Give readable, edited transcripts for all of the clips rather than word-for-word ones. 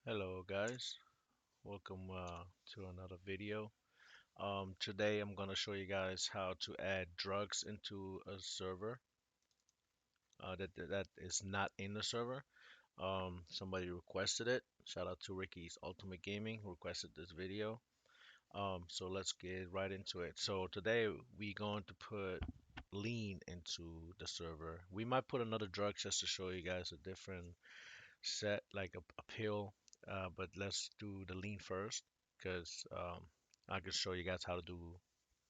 Hello guys, welcome to another video. Today I'm gonna show you guys how to add drugs into a server that is not in the server. Somebody requested it. Shout out to Ricky's Ultimate Gaming who requested this video. So let's get right into it. So today we're going to put lean into the server. We might put another drug just to show you guys a different set, like a pill. But let's do the lean first, because I can show you guys how to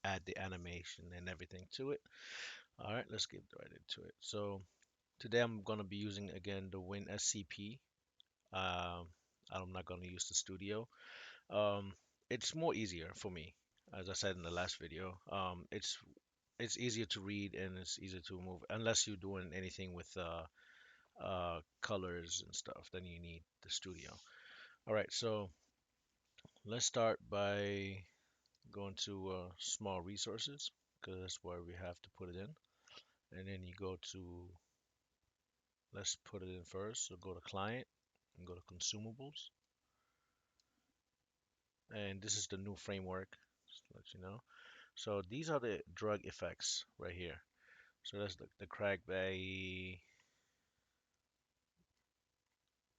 add the animation and everything to it. All right, let's get right into it. So today I'm gonna be using again the Win SCP. Um, I'm not gonna use the Studio. Um, it's more easier for me, as I said in the last video. It's easier to read and it's easier to move, unless you're doing anything with colors and stuff. Then you need the Studio. All right, so let's start by going to small resources, because that's where we have to put it in. And then you go to, let's put it in first. So go to client and go to consumables. And this is the new framework, just to let you know. So these are the drug effects right here. So that's the crackbag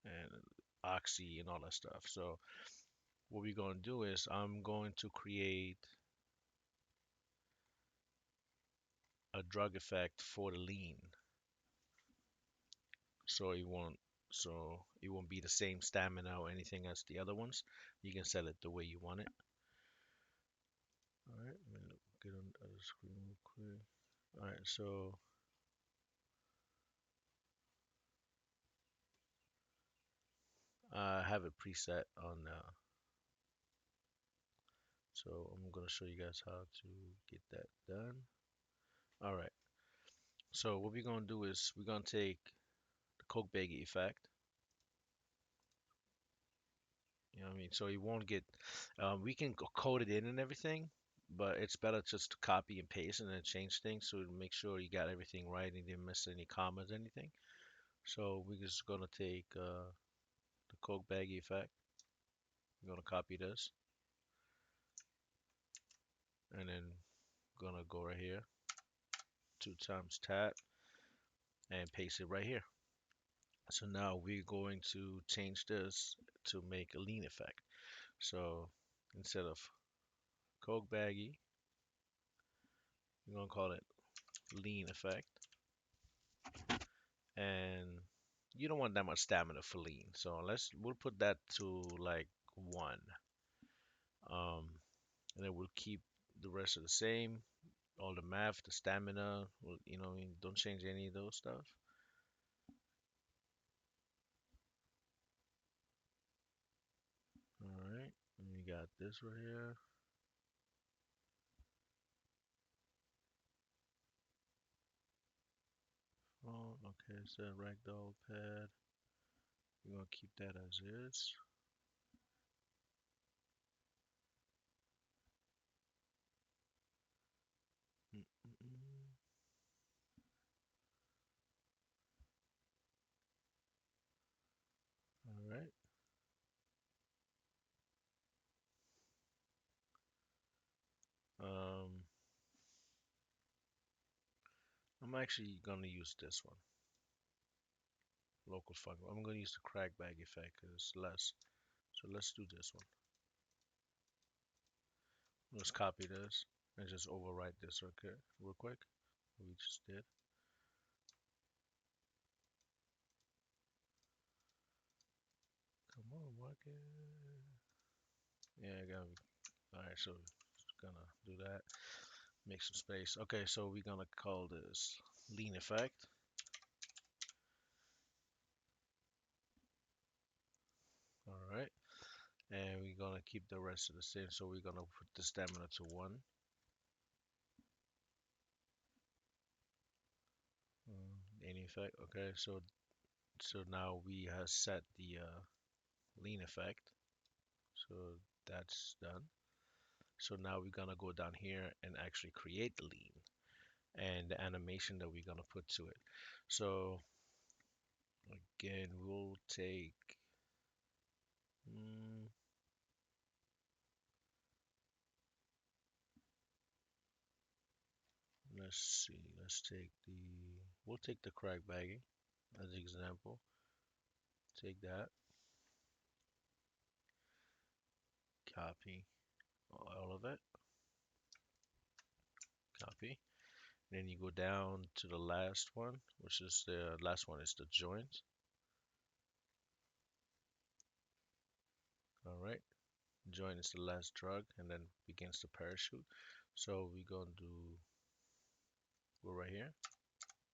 and oxy and all that stuff. So what we're going to do is I'm going to create a drug effect for the lean. so it won't so it won't be the same stamina or anything as the other ones. You can set it the way you want it. All right, let me get on the other screen real quick. All right, so I have it preset on so I'm gonna show you guys how to get that done. All right, so what we're gonna do is we're gonna take the Coke baggy effect. You know what I mean? So you won't get, we can code it in and everything, but it's better just to copy and paste and then change things so to make sure you got everything right and didn't miss any commas, anything. So we're just gonna take the Coke baggy effect. We're gonna copy this and then gonna go right here, two times tap and paste it right here. So now we're going to change this to make a lean effect. So instead of Coke baggy, we're gonna call it lean effect. And you don't want that much stamina for lean. So we'll put that to like one. Um, and then we'll keep the rest of the same. All the math, the stamina, don't change any of those stuff. All right, and we got this right here. Oh, okay, it's that ragdoll pad. We're gonna keep that as is. Mm-mm-mm. All right. Um, I'm actually gonna use this one, local fun. I'm gonna use the crack bag effect because it's less. So let's do this one. Let's copy this and just overwrite this, okay, real quick. We just did. Come on, work it. Yeah, I got. All right, so gonna do that. Make some space. Okay, so we're gonna call this lean effect. All right, and we're gonna keep the rest of the same. So we're gonna put the stamina to one. Any effect. Okay, so now we have set the lean effect. So that's done. So now we're gonna go down here and actually create the lean and the animation that we're gonna put to it. So again, we'll take Mm, let's see. We'll take the crack bagging as an example. Take that, copy all of it, copy. Then you go down to the last one, which is the last one is the joint. All right, joint is the last drug, and then begins the parachute. So we're going to go right here,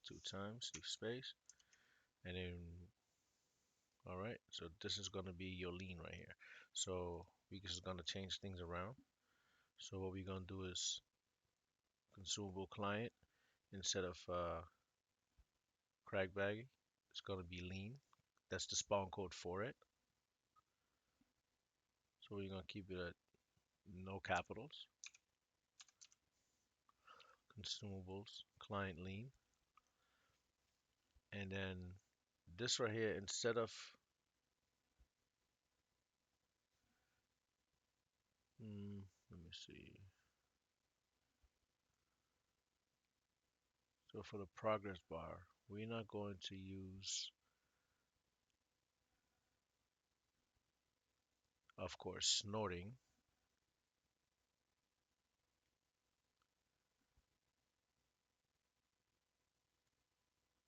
2 times, leave space, and then all right. So this is going to be your lean right here. So we're just going to change things around. So what we're going to do is consumable client instead of crack bagging. It's going to be lean. That's the spawn code for it. So we're going to keep it at no capitals. Consumables, client lean. And then this right here, instead of, let me see. So for the progress bar, we're not going to use, of course, snorting.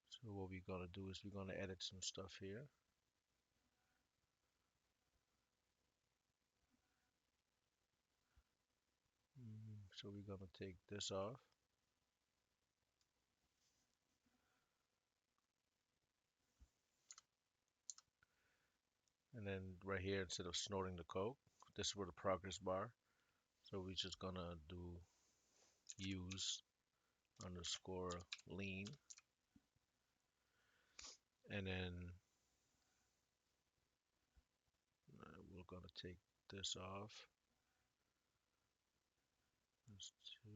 So what we're going to do is we're going to edit some stuff here. So we're going to take this off. And then right here, instead of snorting the coke, this is where the progress bar. So we're just going to do use underscore lean. And then we're going to take this off. Let's do,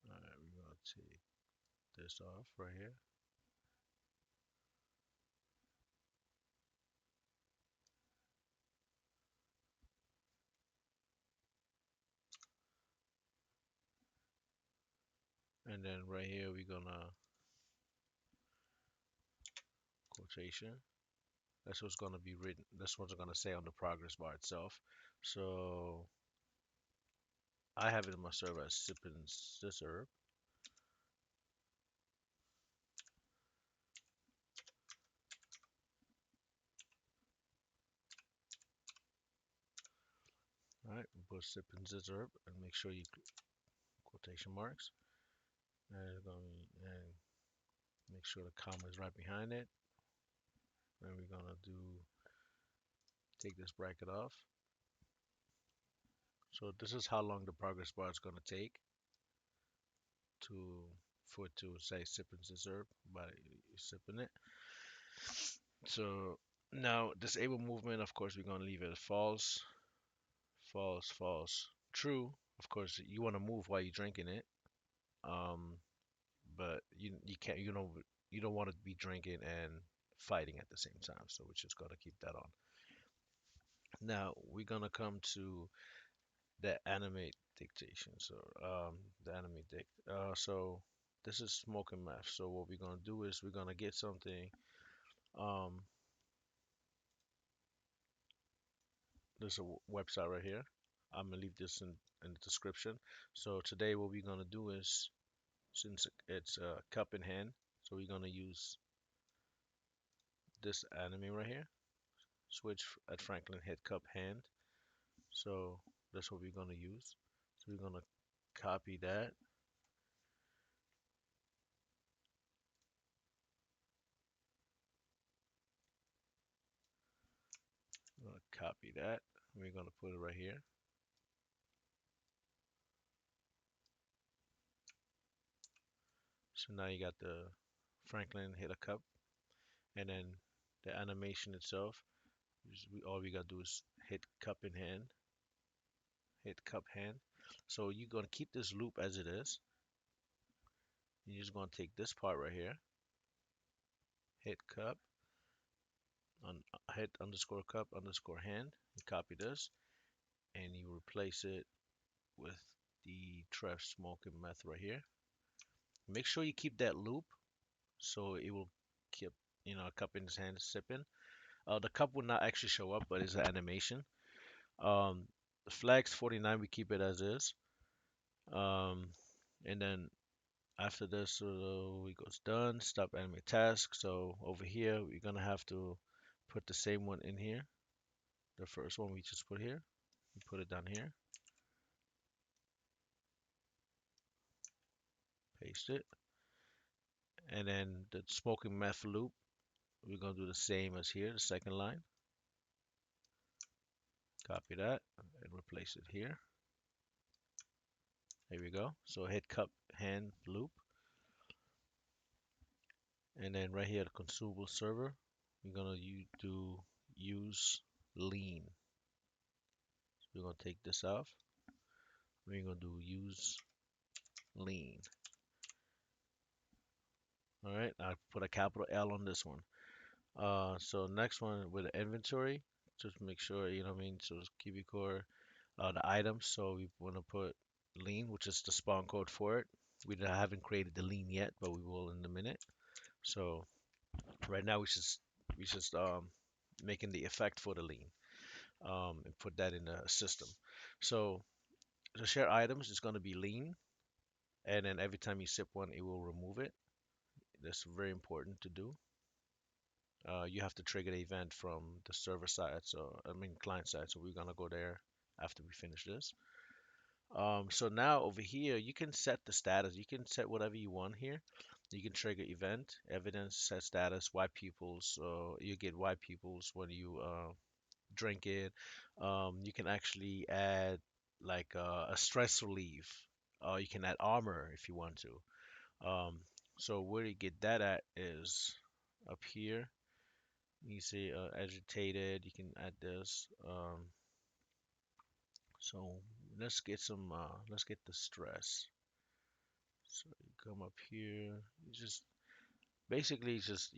all right, we're going to take this off right here. And then right here, we're going to quotation. That's what's going to be written. That's what's going to say on the progress bar itself. So I have it in my server as sipping this herb. All right, we'll put sipping this herb and make sure you quotation marks. And make sure the comma is right behind it. And we're gonna take this bracket off. So this is how long the progress bar is gonna take to for it to say sipping scissor by sipping it. So now disable movement, of course, we're gonna leave it false, false, false, true. Of course, you want to move while you're drinking it, um, but you can't. You don't want to be drinking and fighting at the same time. So we're just gonna keep that on. Now we're gonna come to the animate dictation. So the animate dict. So this is smoking meth. So what we're gonna do is we're gonna get something. Um, there's a website right here. I'm gonna leave this in the description. So today what we're gonna do is since it's cup in hand, so we're gonna use this anime right here. Switch at Franklin hit cup hand. So that's what we're gonna use. So we're gonna copy that. We're gonna copy that. We're gonna put it right here. So now you got the Franklin hit a cup, and then the animation itself. All we gotta do is hit cup in hand, hit cup hand. So you're gonna keep this loop as it is. You're just gonna take this part right here. hit cup on hit underscore cup underscore hand. You copy this and you replace it with the Trev smoking meth right here. Make sure you keep that loop so it will keep a cup in his hand sipping. The cup will not actually show up, but it's an animation. Um, the flags 49 we keep it as is. Um, and then after this, we goes done. Stop animate task. So over here we're gonna have to put the same one in here. The first one we just put here. We put it down here. Paste it. And then the smoking meth loop, we're gonna do the same as here, the second line. Copy that and replace it here. There we go. So hit cup hand loop. And then right here, the consumable server, we're gonna do use lean. So we're gonna take this off. We're gonna do use lean. All right, I put a capital L on this one. So next one with the inventory, just make sure, you know what I mean? So keep your core, the items. So we want to put lean, which is the spawn code for it. Haven't created the lean yet, but we will in a minute. So right now we just making the effect for the lean, and put that in the system. So the share items is going to be lean, and then every time you sip one, it will remove it. That's very important to do. You have to trigger the event from the server side, so I mean client side. So we're gonna go there after we finish this. So now over here, you can set the status. You can set whatever you want here. You can trigger event, evidence, set status, white pupils. You get white pupils when you drink it. You can actually add like a stress relief. You can add armor if you want to. So where you get that at is up here. You see agitated. You can add this. So let's get the stress. So you come up here. You just basically just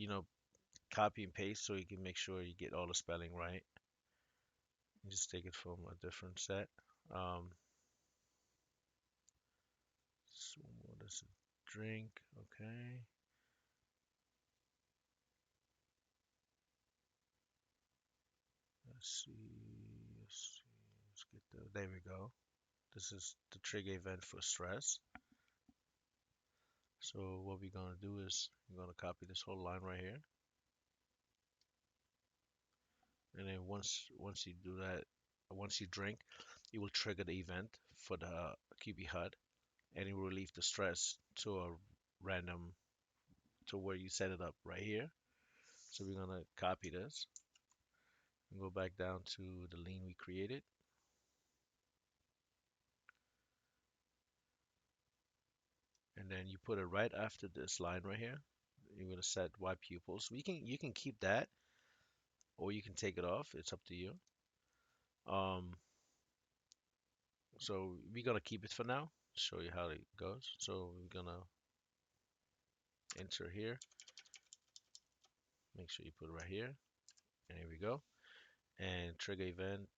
copy and paste so you can make sure you get all the spelling right. You just take it from a different set. Um, so what is it? Drink. Okay. Let's see. Let's see. Let's get there we go. This is the trigger event for stress. So what we're gonna do is we're gonna copy this whole line right here, and then once you do that, once you drink, it will trigger the event for the QB HUD, and it will relieve the stress to a random to where you set it up right here. So we're gonna copy this and go back down to the lean we created, and then you put it right after this line right here. You're gonna set Y pupils. You can keep that or you can take it off. It's up to you. Um, so we're gonna keep it for now. Show you how it goes. So we're gonna enter here. Make sure you put it right here, and here we go. And trigger event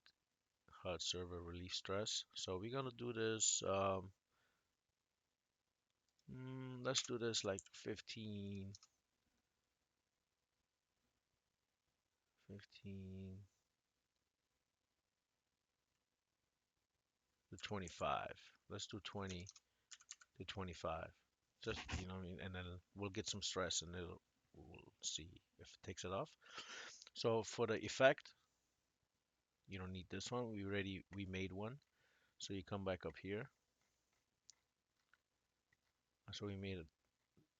HUD server relief stress. So we're gonna do this. Let's do this like 15 to 25. Let's do 20 to 25. Just, what I mean, and then we'll get some stress and we'll see if it takes it off. So for the effect, you don't need this one. We made one. So you come back up here. So we made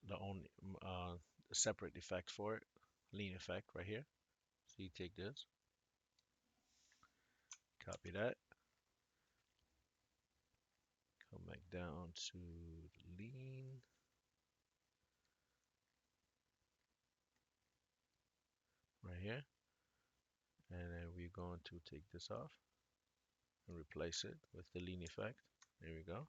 the own separate effect for it, lean effect right here. So you take this, copy that, come back down to lean right here, and then we're going to take this off and replace it with the lean effect. There we go.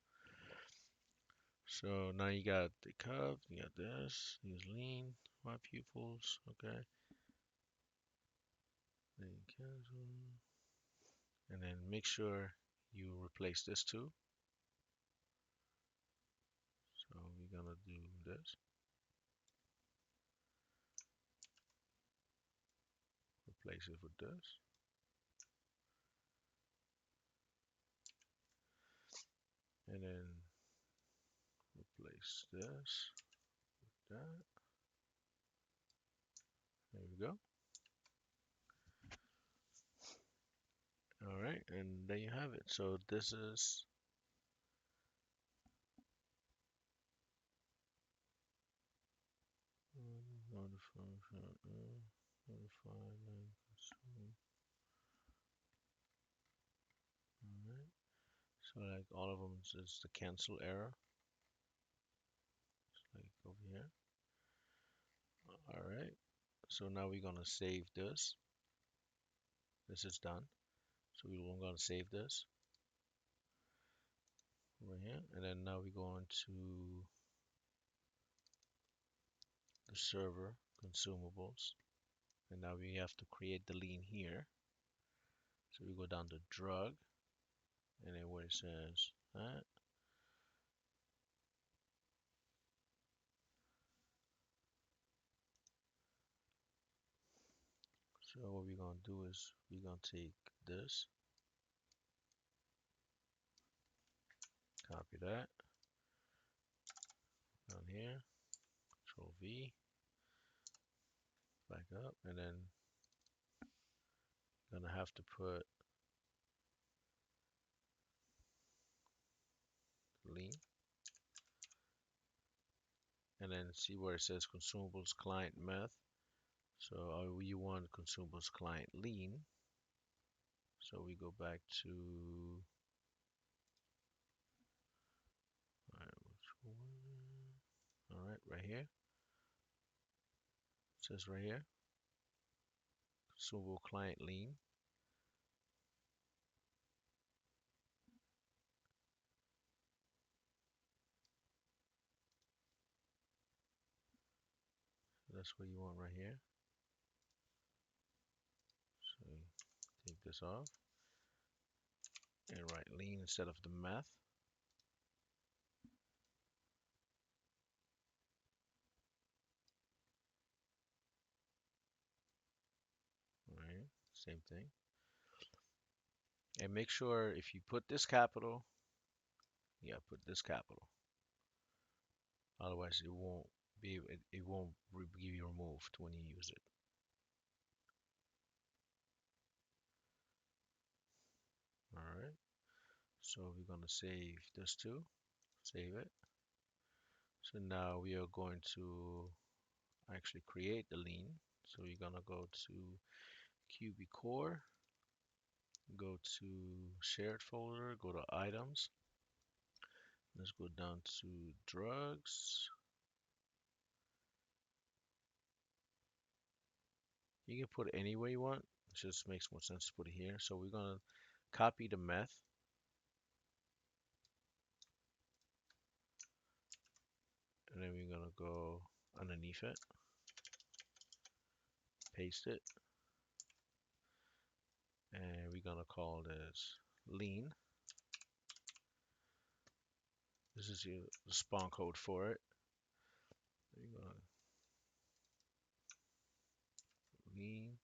So now you got the cup, you got this, use lean. My pupils. Okay. Then cancel. And then make sure you replace this too. So we're gonna do this. Replace it with this. And then replace this with that. There we go. All right, and there you have it. So this is notify line consume. All right. So like all of them is the cancel error, like over here. All right. So now we're gonna save this. This is done. So we're gonna save this right here, and then now we go into the server consumables, and now we have to create the lien here. So we go down to drug, and then where it says that. So what we're gonna do is we're gonna take this, copy that down here, Control V, back up, and then gonna have to put lien, and then see where it says consumables client meth. So we want consumables client lien. So we go back to all right, right here. It says right here, consumable client lien. That's what you want right here. So take this off and write lien instead of the meth. All right, same thing. And make sure if you put this capital, yeah, put this capital. Otherwise, it won't be removed when you use it. All right. So we're gonna save this too. Save it. So now we are going to actually create the lien. So you're gonna go to QB Core, go to shared folder, go to items. Let's go down to drugs. You can put it anywhere you want. It just makes more sense to put it here. So we're gonna copy the meth, and then we're gonna go underneath it, paste it, and we're gonna call this lien. This is the spawn code for it. We're gonna lien.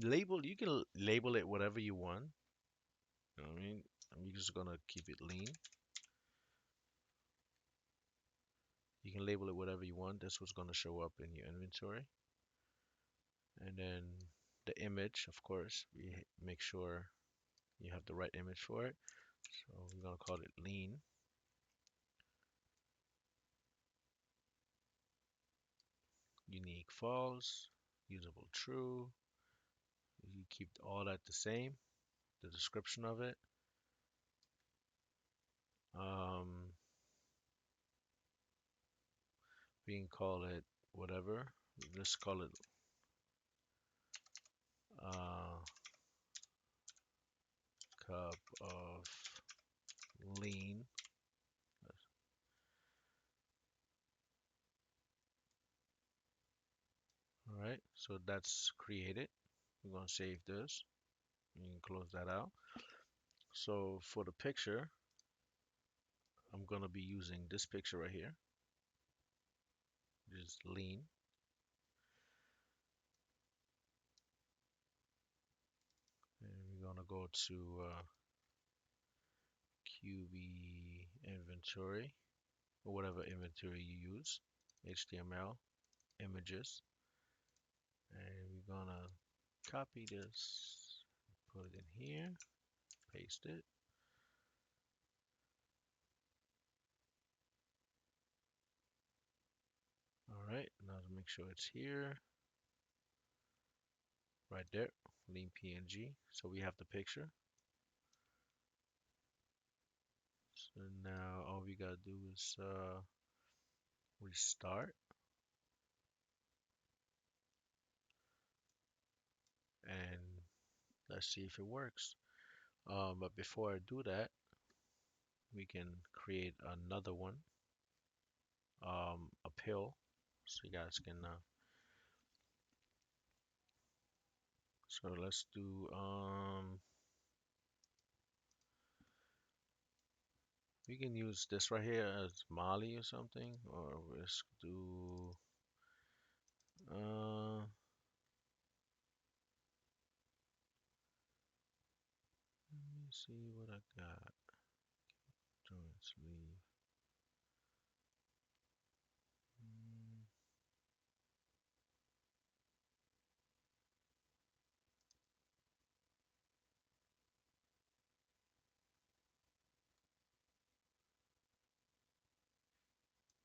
Label, you can label it whatever you want. You know what I mean? I'm just gonna keep it lean. You can label it whatever you want. That's what's gonna show up in your inventory. And then the image, of course, we make sure you have the right image for it. So we're gonna call it lean. Unique false, usable true. You keep all that the same, the description of it. Um, we can call it whatever. Let's call it uh, cup of lean. So that's created. We're gonna save this. You can close that out. So for the picture, I'm gonna be using this picture right here, just lean. And we're gonna go to QB inventory or whatever inventory you use, HTML images, and we're gonna copy this, put it in here, paste it. All right, now to make sure it's here, right there, lean PNG. So we have the picture. So now all we gotta do is restart, and let's see if it works. But before I do that, we can create another one, a pill, so you guys can. So let's do. We can use this right here as Mali or something, or let's do. Let me see what I got. Joints leave. Mm,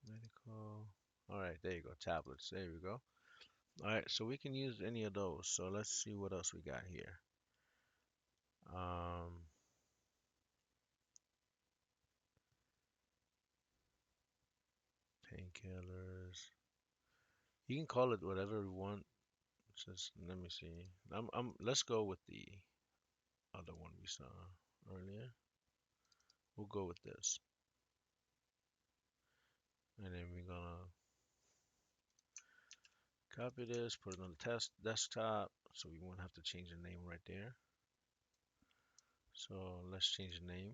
Medical. All right, there you go. Tablets. There we go. All right, so we can use any of those. So let's see what else we got here. Um, Painkillers. You can call it whatever you want. Just let me see. Let's go with the other one we saw earlier. We'll go with this, and then we're gonna copy this, put it on the test desktop, so we won't have to change the name right there. So let's change the name.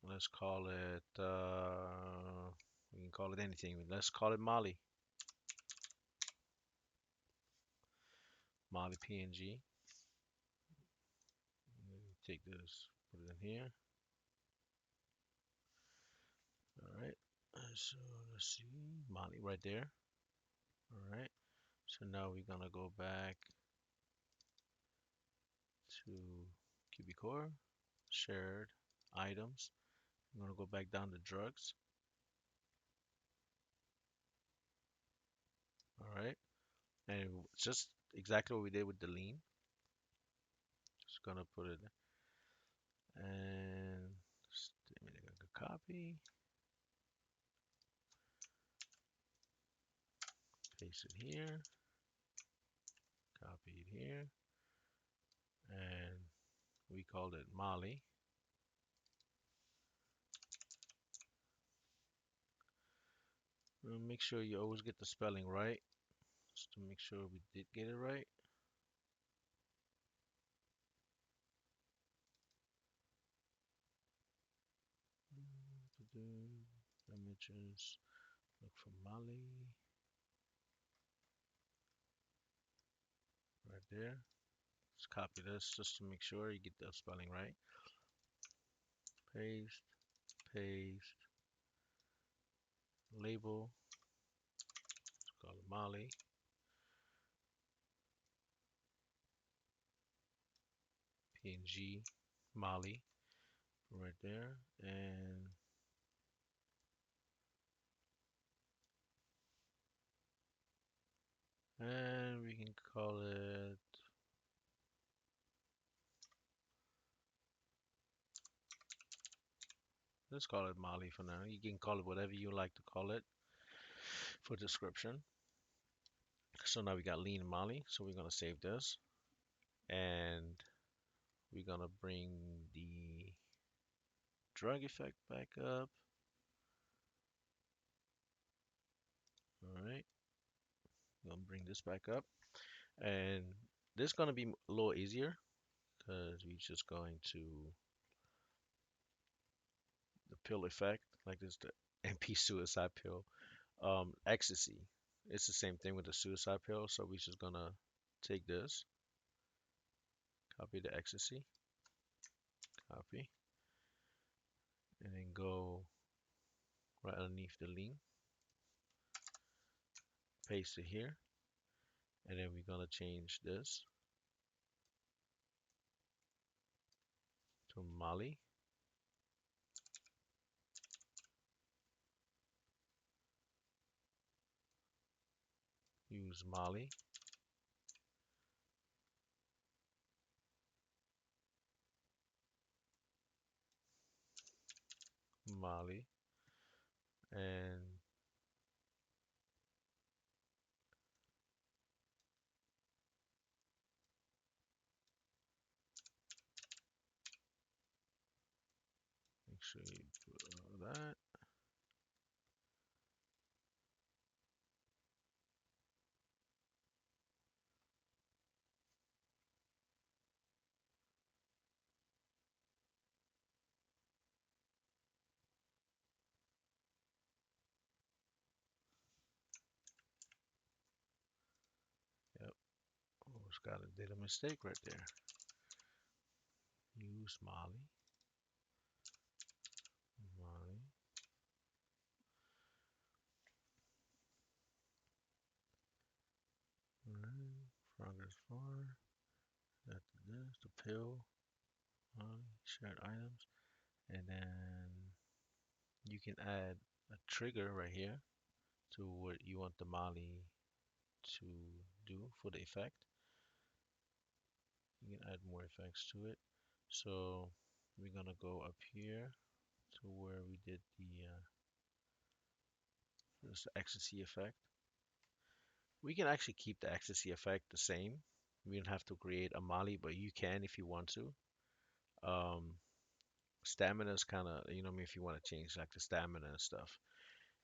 Let's call it. We can call it anything. Let's call it Molly. Molly PNG. Take this, put it in here. All right. So let's see, Molly right there. All right. So now we're gonna go back to Cubicore, shared items. I'm gonna go back down to drugs. All right. And it's just exactly what we did with the lean. Just gonna put it and make a copy, paste it here, copy it here, and we called it Molly. Make sure you always get the spelling right, just to make sure we did get it right. Images, look for Molly, right there. Let's copy this just to make sure you get the spelling right. Paste, paste, label, let's call it Molly, PNG, Molly, right there, and we can call it. Let's call it Molly for now. You can call it whatever you like to call it for description. So now we got lean Molly. So we're gonna save this, and we're gonna bring the drug effect back up. All right, I'm gonna bring this back up, And this is going to be a little easier because we're just going to the pill effect, like this, the MP suicide pill. Ecstasy. It's the same thing with the suicide pill. So we're just gonna take this, copy the ecstasy, copy, and then go right underneath the link, paste it here, and then we're gonna change this to Mali. Use Mali, Mali, and make sure you put all that. Yep. Almost got it. Did a mistake right there. Use Mali, Mali, right. Progress bar. That's this. The pill. Mali. Shared items. And then you can add a trigger right here to what you want the Mali to do for the effect. You can add more effects to it. So we're gonna go up here to where we did this ecstasy effect. We can actually keep the ecstasy effect the same. We don't have to create a Mali, but you can if you want to. Um, Stamina is kind of, you know what I mean, if you want to change like the stamina and stuff.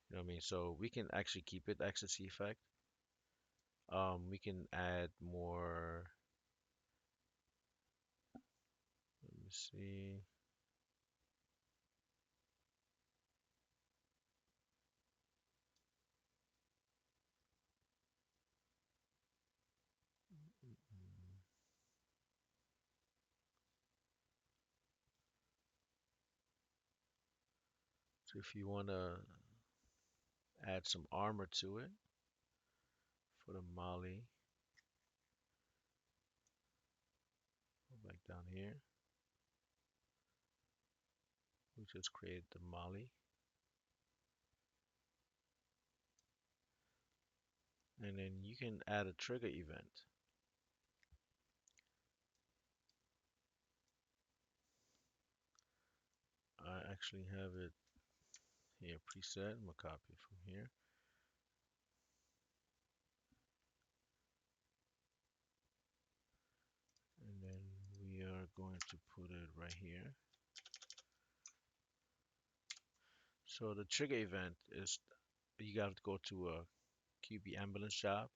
You know what I mean? So we can actually keep it ecstasy effect. We can add more. Let me see. So if you want to add some armor to it for the Mali, go back down here. We just created the Mali. And then you can add a trigger event. I actually have it here preset. I'm gonna copy it from here. And then we are going to put it right here. So the trigger event is you got to go to a QB ambulance job,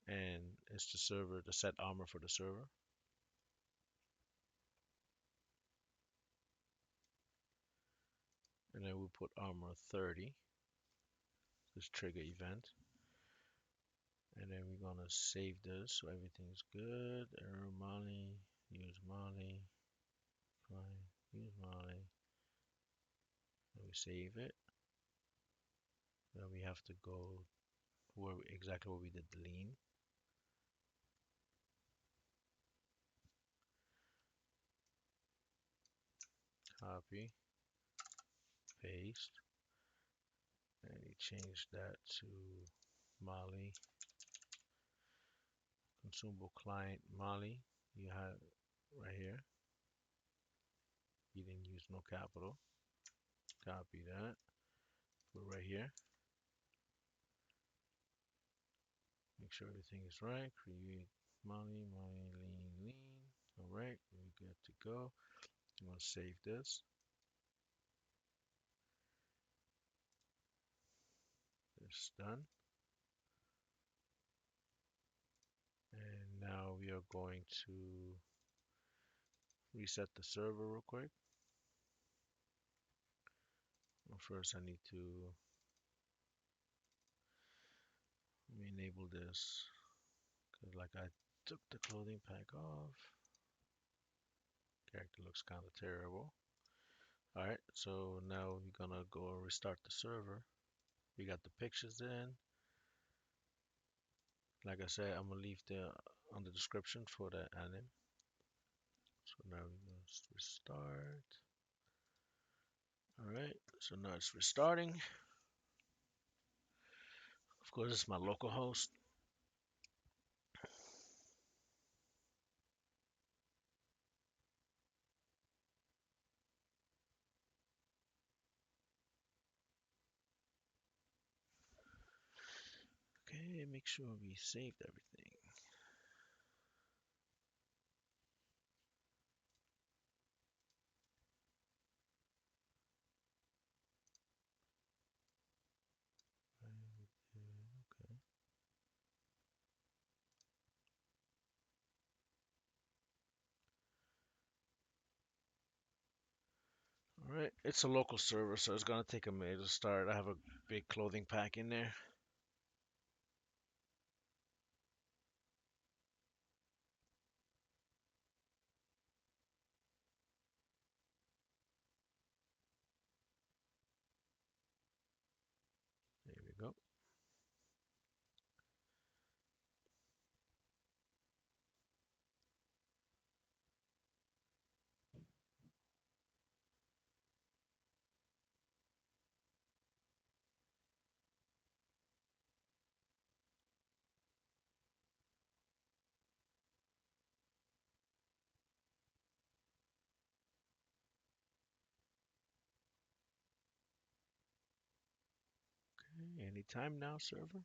and it's the server, the set armor for the server. And then we put armor 30, this trigger event. And then we're gonna save this so everything's good. Error Mali, use Mali, fine, use Mali. And we save it. Then we have to go where exactly where we did the lean. Copy, paste, and you change that to Mali, consumable client Mali. You have right here. You didn't use no capital. Copy that. Put right here. Make sure everything is right. Create Mali, Mali, lean, lean. All right, we're good to go. I'm gonna save this. It's done. are going to reset the server real quick. Well, first, I need to enable this because, like, I took the clothing pack off. Character looks kind of terrible. All right, so now we're gonna go restart the server. We got the pictures in. Like I said, I'm gonna leave the on the description for the anime. So now we must restart. All right, so now it's restarting. Of course, it's my local host. Okay, make sure we saved everything. Okay. All right, it's a local server, so it's gonna take a minute to start. I have a big clothing pack in there. There we go. Okay, anytime now, server.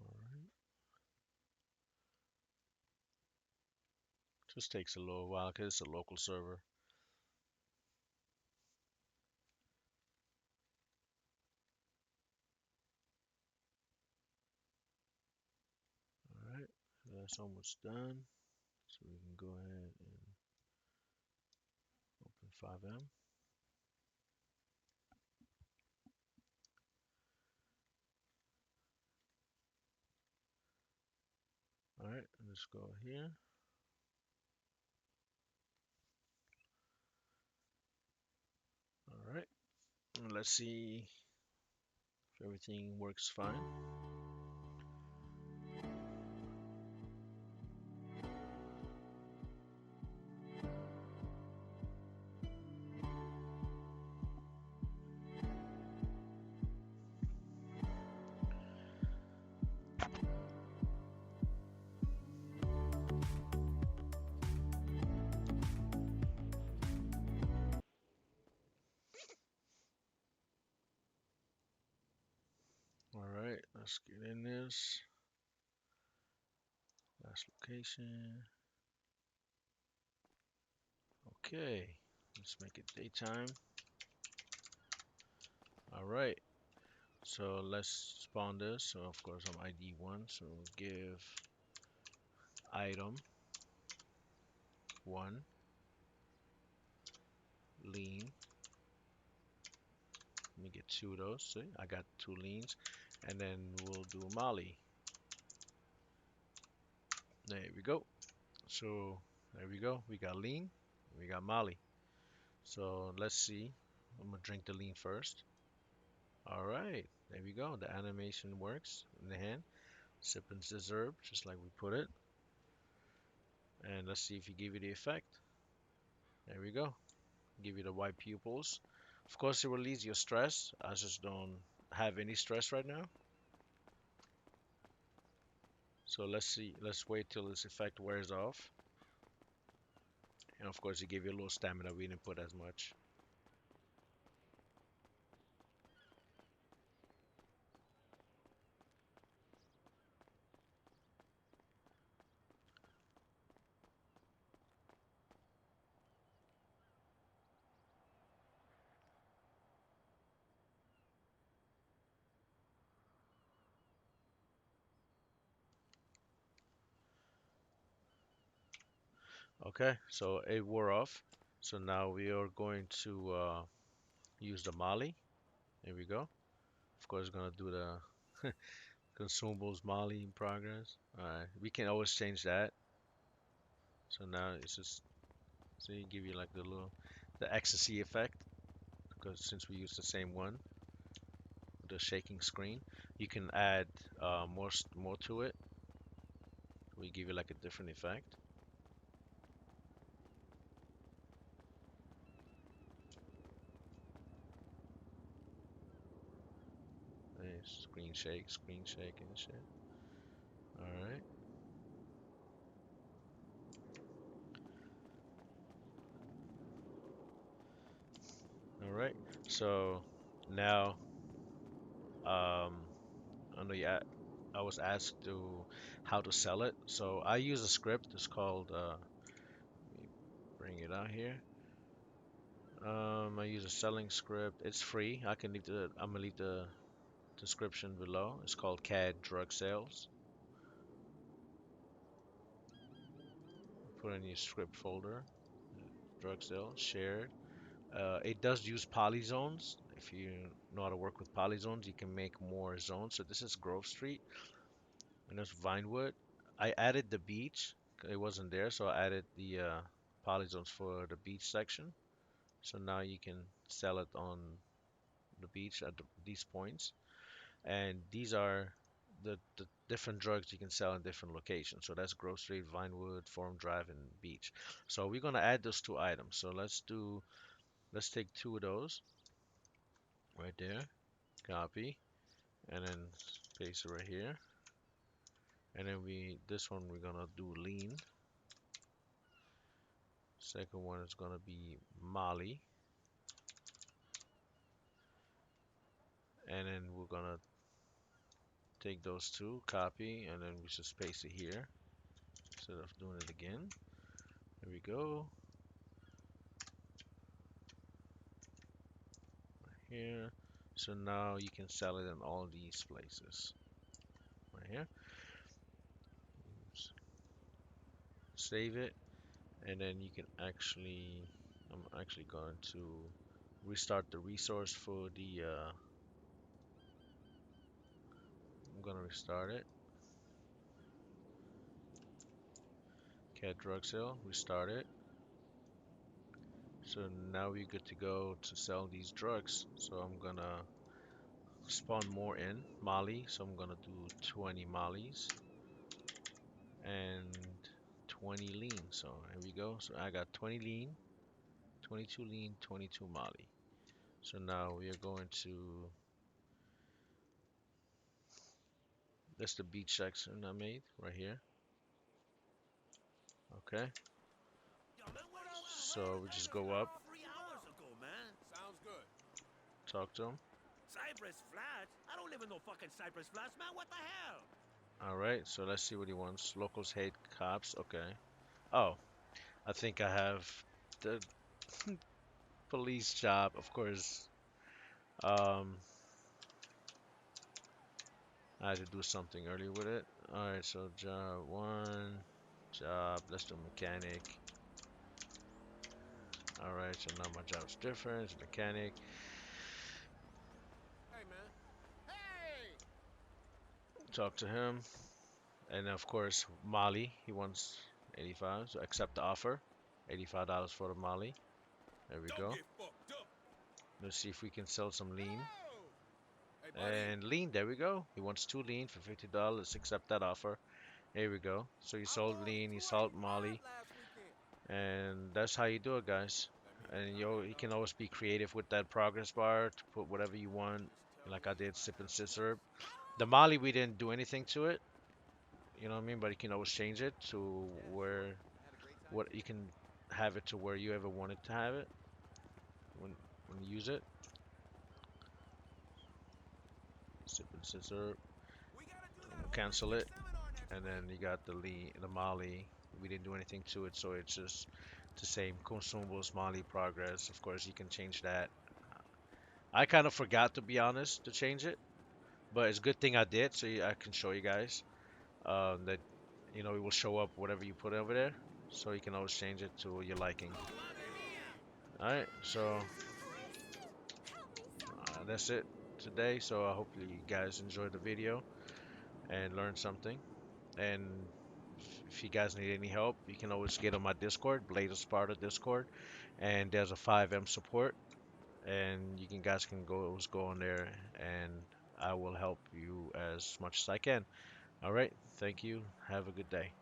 All right. Just takes a little while because it's a local server. All right, that's almost done. So we can go ahead and open Fivem. All right, let's go here. All right, and let's see if everything works fine. All right, let's get in this. Last location. Okay, let's make it daytime. All right, so let's spawn this. So of course I'm ID 1, so give item 1 lean. Let me get 2 of those. See, I got 2 leans, and then we'll do Molly. There we go. So there we go. We got lean, we got Molly. So let's see. I'm gonna drink the lean first. All right, there we go. The animation works in the hand. Sip and deserve, just like we put it. And let's see if he give you the effect. There we go. Give you the white pupils. Of course, it relieves your stress. I just don't have any stress right now. So let's see. Let's wait till this effect wears off. And of course, it give you a little stamina. We didn't put as much. Okay, so it wore off. So now we are going to use the Mali. Here we go. Of course, gonna do the consumables Mali in progress. All right, we can always change that. So now it's just see give you like the ecstasy effect because since we use the same one, the shaking screen, you can add more to it. We give you like a different effect. Screen shake and shit. All right, all right. So now, I know I was asked to how to sell it. So I use a script. It's called. Let me bring it out here. I use a selling script. It's free. I'm gonna leave the description below. It's called CAD Drug Sales. Put in your script folder. Drug sales shared. It does use polyzones. If you know how to work with polyzones, you can make more zones. So this is Grove Street, and there's Vinewood. I added the beach. It wasn't there, so I added the polyzones for the beach section. So now you can sell it on the beach at these points. And these are the different drugs you can sell in different locations. So that's Grove Street, Vinewood, Forum Drive, and Beach. So we're gonna add those two items. So let's take two of those right there, copy, and then paste it right here. And then this one we're gonna do lean. Second one is gonna be Molly, and then we're gonna take those two, copy, and then we just paste it here instead of doing it again. There we go. Here. So now you can sell it in all these places. Right here. Save it, and then you can I'm actually going to restart the resource for I'm gonna restart it. Cat drug sale, restart it. So now we're good to go to sell these drugs. So I'm gonna spawn more in Molly. So I'm gonna do 20 Mollies and 20 lean. So here we go. So I got 20 lean, 22 lean, 22 Molly. So now we are going to, that's the beach section I made right here. Okay. So we just go up, 3 hours ago, man. Sounds good. talk to him. Cypress Flats? I don't live in no fucking Cypress Flats, man. What the hell? All right. So let's see what he wants. Locals hate cops. Okay. Oh, I think I have the police job, of course. Um, I had to do something earlier with it. All right. So job one, let's do mechanic. All right. So now my job's different. It's mechanic. Hey, man. Hey! Talk to him. And of course, Mali, he wants 85, so accept the offer. $85 for the Mali. There we Don't go. get fucked up. Let's see if we can sell some lean. Oh! Hey, buddy. And lean, there we go. He wants two lean for $50. Accept that offer. There we go. So he I sold won lean, he sold 285 Mali, last weekend. and that's how you do it, guys. That means And nothing, you huh? can always be creative with that progress bar to put whatever you want, Just tell like me I if did, I sip and have scissor. sex. The Mali, we didn't do anything to it, you know what I mean? But you can always change it to Yeah, sure. where I had a great time what too. you can have it to where you ever wanted to have it when when you use it. Sip and scissor, We gotta do and that we'll cancel holistic it. seminar next And then week. you got the Mali. We didn't do anything to it, so it's just the same consumables Mali progress. Of course, you can change that. I kind of forgot to be honest to change it, but it's a good thing I did, so I can show you guys that it will show up whatever you put over there. so you can always change it to your liking. All right, so that's it today. So I hope you guys enjoyed the video and learned something. And if you guys need any help, you can always get on my Discord, Bladesofsparta Discord, and there's a Fivem support, and you can guys can go on there, and I will help you as much as I can. All right, thank you. Have a good day.